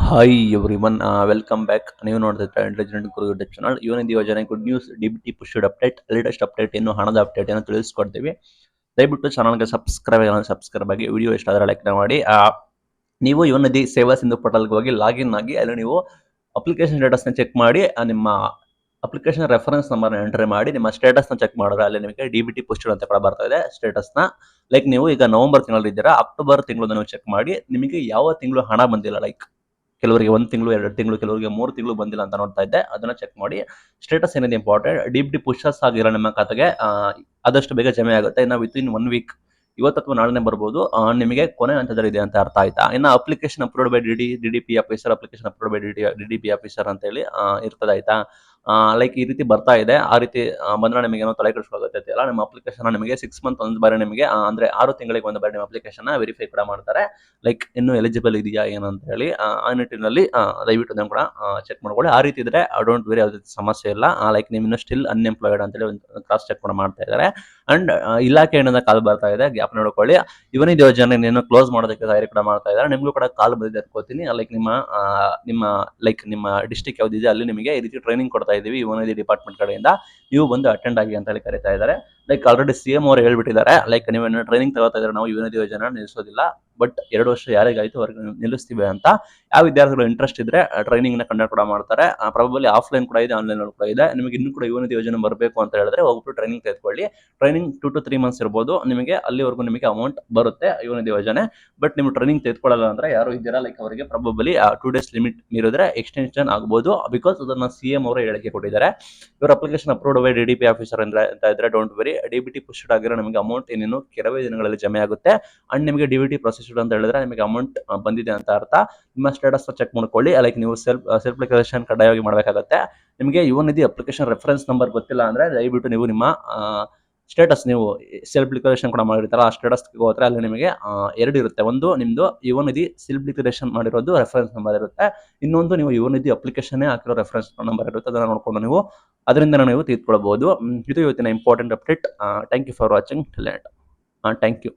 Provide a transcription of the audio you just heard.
Hi everyone, welcome back. ನೀವು ನೋಡ್ತಿದ್ರೆ intelligent ಗುರು YouTube channel. ಇವನಿಂದ ಯೋಜನೆ good news, D pushed update, latest update, ಇನ್ನು ಹಣದ ಅಪ್ಡೇಟ್ ಏನು ತಿಳಿಸ್ಕೊಡ್ತೀವಿ. ದಯವಿಟ್ಟು ಚಾನಲ್ಗೆ ಸಬ್ಸ್ಕ್ರೈಬ್ ಆಗಿ, ವಿಡಿಯೋ ಇಷ್ಟ ಆದರೆ ಲೈಕ್ ಮಾಡಿ. ನೀವು ಯುವನಿಧಿ ಸೇವಾ ಸಿಂಧು ಪೋರ್ಟಲ್ಗೆ ಹೋಗಿ ಲಾಗಿನ್ ಆಗಿ ಅಲ್ಲಿ ನೀವು ಅಪ್ಲಿಕೇಶನ್ ಸ್ಟೇಟಸ್ನ ಚೆಕ್ ಮಾಡಿ, ನಿಮ್ಮ ಅಪ್ಲಿಕೇಶನ್ ರೆಫರೆನ್ಸ್ ನಂಬರ್ ಎಂಟ್ರಿ ಮಾಡಿ ನಿಮ್ಮ ಸ್ಟೇಟಸ್ನ ಚೆಕ್ ಮಾಡಿದ್ರೆ ಅಲ್ಲಿ ನಿಮಗೆ ಡಿ ಪುಷ್ಡ್ ಅಂತ ಕೂಡ ಬರ್ತಾ ಇದೆ ಸ್ಟೇಟಸ್ನ. ಲೈಕ್ ನೀವು ಈಗ ನವೆಂಬರ್ ತಿಂಗಳಲ್ಲಿ ಇದ್ದೀರಾ, ಅಕ್ಟೋಬರ್ ತಿಂಗಳು ನೀವು ಚೆಕ್ ಮಾಡಿ ನಿಮಗೆ ಯಾವ ತಿಂಗಳು ಹಣ ಬಂದಿಲ್ಲ, ಲೈಕ್ ಕೆಲವರಿಗೆ 1 ತಿಂಗಳು 2 ತಿಂಗಳು, ಕೆಲವರಿಗೆ 3 ತಿಂಗಳು ಬಂದಿಲ್ಲ ಅಂತ ನೋಡ್ತಾ ಇದ್ದೆ. ಅದನ್ನ ಚೆಕ್ ಮಾಡಿ. ಸ್ಟೇಟಸ್ ಏನಿದೆ ಇಂಪಾರ್ಟೆಂಟ್. ಡಿ ಪುಷಸ್ ಆಗಿರೋ ನಿಮ್ಮ ಖಾತೆಗೆ ಆದಷ್ಟು ಬೇಗ ಜಮೆ ಆಗುತ್ತೆ. ಇನ್ನು ವಿತಿನ್ 1 ವೀಕ್, ಇವತ್ತು ಅಥವಾ ನಾಳೆನೇ ಬರ್ಬೋದು. ನಿಮಗೆ ಕೊನೆ ಹಂತದಲ್ಲಿ ಇದೆ ಅಂತ ಅರ್ಥ ಆಯ್ತಾ. ಇನ್ನು application approved by DDP officer, application approved by DDP officer ಅಂತ ಹೇಳಿ ಇರ್ತದೆ ಆಯ್ತಾ. ಲೈಕ್ ಈ ರೀತಿ ಬರ್ತಾ ಇದೆ. ಆ ರೀತಿ ಬಂದ್ರೆ ನಿಮಗೆ ಏನೋ ತಲೆ ಕೆಡಿಸ್ಕೊಳ್ಳೋಕೆ ಅಲ್ಲ. ನಿಮ್ಮ ಅಪ್ಲಿಕೇಶನ್ ನಿಮಗೆ 6 ಮಂತ್ ಒಂದು ಬಾರಿ ನಿಮಗೆ ಅಂದ್ರೆ 6 ತಿಂಗಳಿಗೆ ಒಂದು ಬಾರಿ ನಿಮ್ಮ ಅಪ್ಲಿಕೇಶನ್ ವೆರಿಫೈ ಕೂಡ ಮಾಡ್ತಾರೆ. ಲೈಕ್ ಇನ್ನು ಎಲಿಜಿಬಲ್ ಇದೆಯಾ ಏನು ಅಂತ ಹೇಳಿ. ಆ ನಿಟ್ಟಿನಲ್ಲಿ ದಯವಿಟ್ಟು ಅದನ್ನು ಕೂಡ ಚೆಕ್ ಮಾಡ್ಕೊಳ್ಳಿ. ಆ ರೀತಿ ಇದ್ರೆ ಡೋಂಟ್ ವೆರಿ, ಯಾವುದೇ ಸಮಸ್ಯೆ ಇಲ್ಲ. ಲೈಕ್ ನೀವು ಇನ್ನೂ ಸ್ಟಿಲ್ ಅನ್ಎಂಪ್ಲಾಯ್ಡ್ ಅಂತೇಳಿ ಒಂದು ಕ್ರಾಸ್ ಚೆಕ್ ಕೂಡ ಮಾಡ್ತಾ ಇದ್ದಾರೆ. ಅಂಡ್ ಇಲಾಖೆಯಿಂದ ಕಾಲ್ ಬರ್ತಾ ಇದೆ, ಗ್ಯಾಪ್ ನೋಡ್ಕೊಳ್ಳಿ. ಇವನಿದ್ ಯೋಜನೆ ನೀನು ಕ್ಲೋಸ್ ಮಾಡೋದಕ್ಕೆ ತಯಾರಿ ಕೂಡ ಮಾಡ್ತಾ ಇದ್ದಾರೆ. ನಿಮಗೂ ಕೂಡ ಕಾಲ್ ಬಂದಿದೆ ಅನ್ಕೋತೀನಿ. ಲೈಕ್ ನಿಮ್ಮ ಡಿಸ್ಟಿಕ್ ಯಾವ್ದಿದೆ ಅಲ್ಲಿ ನಿಮಗೆ ಈ ರೀತಿ ಟ್ರೈನಿಂಗ್ ಕೊಡ್ತಾ ಇದೀವಿ ಇವನಿಧಿ ಡಿಪಾರ್ಟ್ಮೆಂಟ್ ಕಡೆಯಿಂದ, ನೀವು ಬಂದು ಅಟೆಂಡ್ ಆಗಿ ಅಂತ ಹೇಳಿ ಕರೀತಾ ಇದ್ದಾರೆ. ಲೈಕ್ ಆಲ್ರೆಡಿ CM ಅವರು ಹೇಳ್ಬಿಟ್ಟಿದ್ದಾರೆ, ಲೈಕ್ ನೀವೇನು ಟ್ರೈನಿಂಗ್ ತಗೋತಾ ಇದ್ರೆ ನಾವು ಇವನಿಧಿ ಯೋಜನೆ ನಿಲ್ಲಿಸೋದಿಲ್ಲ, ಬಟ್ 2 ವರ್ಷ ಯಾರಿಗಾಯ್ತು ಅವ್ರಿಗೆ ನಿಲ್ಲಿಸ್ತೀವಿ ಅಂತ. ಯಾವ ವಿದ್ಯಾರ್ಥಿಗಳು ಇಂಟ್ರೆಸ್ಟ್ ಇದ್ರೆ ಟ್ರೈನಿಂಗ್ ನ ಕಂಡಕ್ಟ್ ಕೂಡ ಮಾಡ್ತಾರೆ. ಪ್ರಾಬಬ್ಲಿ ಆಫ್ಲೈನ್ ಕೂಡ ಇದೆ, ಆನ್ಲೈನ್ ಕೂಡ ಇದೆ. ನಿಮಗೆ ಇನ್ನೂ ಕೂಡ ಇವನಿಧಿ ಯೋಜನೆ ಬರಬೇಕು ಅಂತ ಹೇಳಿದ್ರೆ ಹೋಗ್ಬಿಟ್ಟು ಟ್ರೈನಿಂಗ್ ತೆಗೆದುಕೊಳ್ಳಿ. ಟ್ರೈನಿಂಗ್ 2 to 3 ಮಂತ್ಸ್ ಇರ್ಬೋದು. ನಿಮಗೆ ಅಲ್ಲಿವರೆಗೂ ನಿಮಗೆ ಅಮೌಂಟ್ ಬರುತ್ತೆ ಇವನಿಧಿ ಯೋಜನೆ. ಬಟ್ ನೀವು ಟ್ರೈನಿಂಗ್ ತೆಗೆದುಕೊಳ್ಳಲ್ಲ ಅಂದ್ರೆ ಯಾರು ಇದ್ದೀರಾ, ಲೈಕ್ ಅವರಿಗೆ ಪ್ರಾಬಬ್ಲಿ 2 ಡೇಸ್ ಲಿಮಿಟ್ ಮೀರಿದ್ರೆ ಎಕ್ಸ್ಟೆನ್ಷನ್ ಆಗಬಹುದು. ಬಿಕಾಸ್ ಅದನ್ನ CM ಅವರು ಹೇಳಿಕೆ ಕೊಟ್ಟಿದ್ದಾರೆ. ಇವರ application approved by DDP officer ಅಂತ ಇದ್ರೆ ಡೋಂಟ್ ವೆರಿ, ಡಿ.ಬಿ.ಟಿ ಪುಷ್ಡ್ ಆಗಿರೋ ನಿಮಗೆ ಅಮೌಂಟ್ ಇನ್ನೇನು ಕೆಲವೇ ದಿನಗಳಲ್ಲಿ ಜಮೆ ಆಗುತ್ತೆ. ಅಂಡ್ ನಿಮಗೆ ಡಿ.ಬಿ.ಟಿ ಪ್ರೊಸೆಸ್ಡ್ ಅಂತ ಹೇಳಿದ್ರೆ ನಿಮಗೆ ಅಮೌಂಟ್ ಬಂದಿದೆ ಅಂತ ಅರ್ಥ. ನಿಮ್ಮ ಸ್ಟೇಟಸ್ ಚೆಕ್ ಮಾಡ್ಕೊಳ್ಳಿ. ಲೈಕ್ ನೀವು ಸೆಲ್ಫ್ ಡಿಕ್ಲರೇಷನ್ ಕಡ್ಡಾಯವಾಗಿ ಮಾಡಬೇಕಾಗುತ್ತೆ. ನಿಮಗೆ ಯುವನಿಧಿ ಅಪ್ಲಿಕೇಶನ್ ರೆಫರೆನ್ಸ್ ನಂಬರ್ ಗೊತ್ತಿಲ್ಲ ಅಂದ್ರೆ ದಯವಿಟ್ಟು ನೀವು ನಿಮ್ಮ ಸ್ಟೇಟಸ್, ನೀವು ಸೆಲ್ಫ್ ಡಿಕ್ಲರೇಷನ್ ಕೂಡ ಮಾಡಿರ್ತಾರ ಆ ಸ್ಟೇಟಸ್ ಹೋದ್ರೆ ಅಲ್ಲಿ ನಿಮಗೆ 2 ಇರುತ್ತೆ. ಒಂದು ನಿಮ್ದು ಯುವನಿಧಿ ಸೆಲ್ಫ್ ಡಿಕ್ಲರೇಷನ್ ಮಾಡಿರೋದು ರೆಫರೆನ್ಸ್ ನಂಬರ್ ಇರುತ್ತೆ. ಇನ್ನೊಂದು ನೀವು ಯುವನಿಧಿ ಅಪ್ಲಿಕೇಶನ್ ಹಾಕಿರೋ ರೆಫರೆನ್ಸ್ ನಂಬರ್ ಇರುತ್ತೆ. ಅದನ್ನ ನೋಡ್ಕೊಂಡು ನೀವು ಅದರಿಂದ ನೀವು ತೆಗೆದುಕೊಳ್ಳಬಹುದು. ಇದು ಇವತ್ತಿನ important update. Thank you for watching. Thank you.